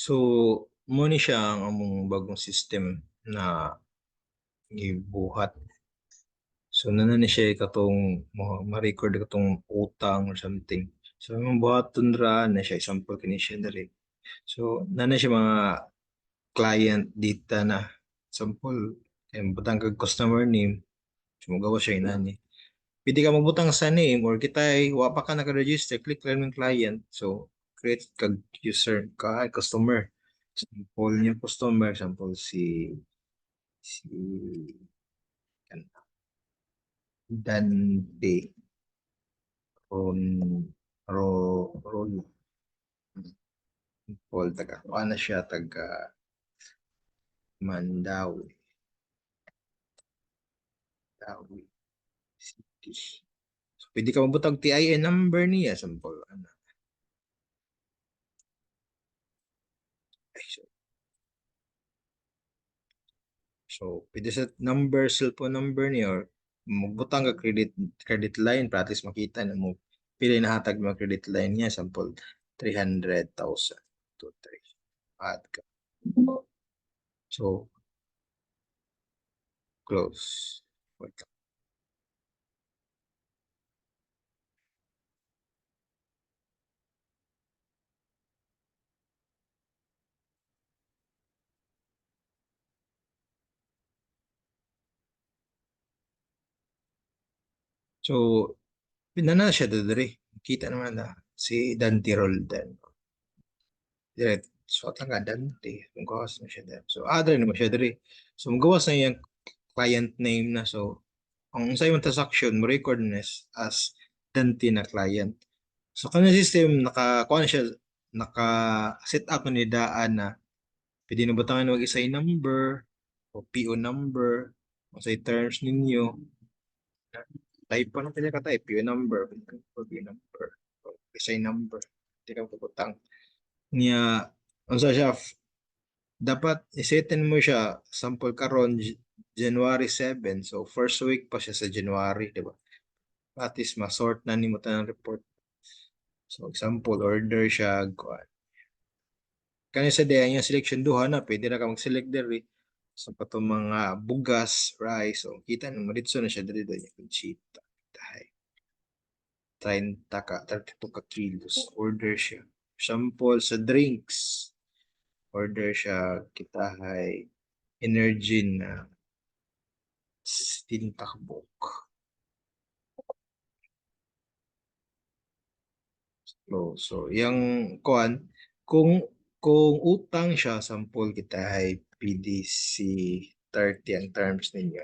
So, mo ni siya ang among bagong system na gibuhat. So, ni siya katong ma-record katong utang or something. So, yung buhaton ra na siya, example kini siya diri. So, siya mga client data na. Example, kaya butang kag customer name, so magawa siya inani. Pwede ka magbutang sa name or kitay wa pa ka naka-register, click lang ng client. So, create kag user ka customer. Sample niya customer, sample si Dante Ron Ron Paul taga ano siya taga Mandawi Mandawi City. So, pwede ka mabutag TIN number niya sample ano. Ay, so pwede sa number cellphone number niya or magbutang ka credit line para at least makita na mo pili na hatag mo credit line niya sample 300,000 to 3 add ka. So close. Wait. So pinana siya dere. Kita naman na si Dante Roldan. Direct. So at lang ka Dante. Magawas na siya dere. So adre naman siya dere. So magawas na yung client name na. So ang sa yung transaction mo record na as Dante na client. So kanya system naka siya naka set up ni daan na pwede na batangan mag-assign number o PO number o sa terms ninyo. Type pa na kanya ka-type, PO number, PO number, o assign number. Hindi ka puputang. Niya, unsa siya, dapat isetin mo siya, sample karon January 7, so first week pa siya sa January, di ba? At least ma-sort na ni mo tanang report. So example, order siya, kanya sa day, yung selection duha na, pwede na ka mag-select diri. So pato mga bugas, rice, so kita na, maritso na siya diri doon yung conchita. Tahay. 30 ka, 32 ka kilos. Order siya. Sample sa drinks. Order siya, kita ay energy na tintakbok. So yung kuan, kung utang siya, sample kita ay PDC 30 ang terms ninyo.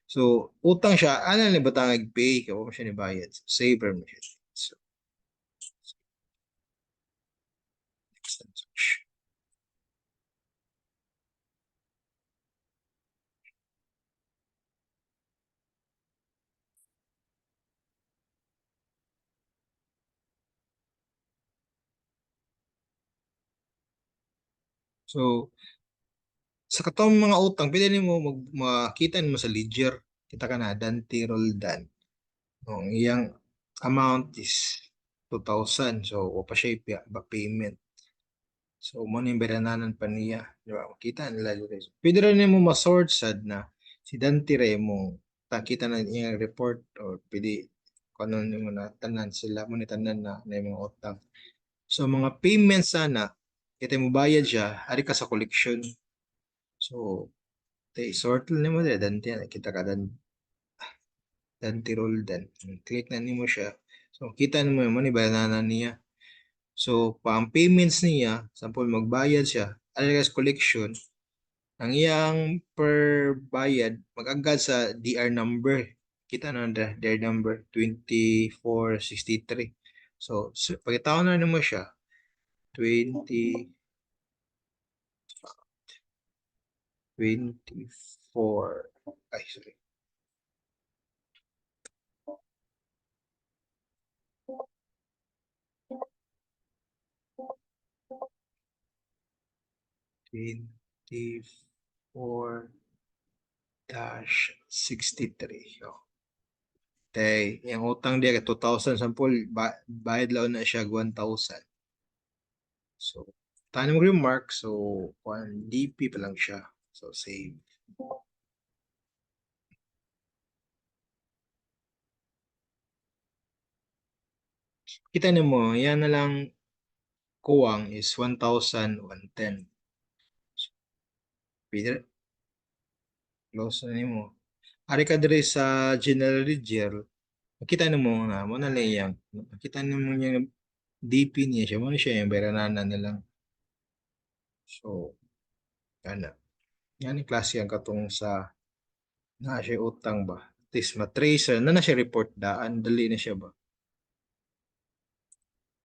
So, utang siya, ano na ba tangag pay? Kaya mo siya nibayad. So, saver mo siya. So, next transaction. So, sa katong mga utang, pwede mo makita mo sa ledger. Kita ka na, Dante Roldan. Ang iyang amount is 2,000. So, o pa siya ba payment. So, mo na yung berananan pa niya. Di ba? Makita nila dito. Pwede rin mo ma-sort sad na si Dante Remo. Takita na yung report or pwede kung ano mo na tanan sila mo ni tanan na yung mga utang. So, mga payments sana, kita mo bayad siya, ari ka sa collection. So, sort ni mo dyan, Dante, kita ka Dante Roldan. Click na nimo siya. So, kita nimo mo ni banana niya. So, pang payments niya, sample magbayad siya, alias collection, ang iyang per bayad, mag-agad sa DR number. Kita na DR number 2463. So pagkataon na nimo siya, 20, 24, ay sorry, 24-63. Oh. Yung utang dia 2,000 sampol, bayad lang na siya 1,000. So, Tani mo remark, so, DP pa lang siya. So, save. Kita niyo mo, yan na lang kuwang is 1,110. Pwede, close na niyo mo. Ari ka diri sa general ledger, makita niyo mo nga, mo na lang yan. Makita niyo mo yung DP niya siya, mo na siya yung bayranan na lang. So, ana. Yan yung klase ang katong sa na siya utang ba. At least matrace na siya report daan, dali na siya ba.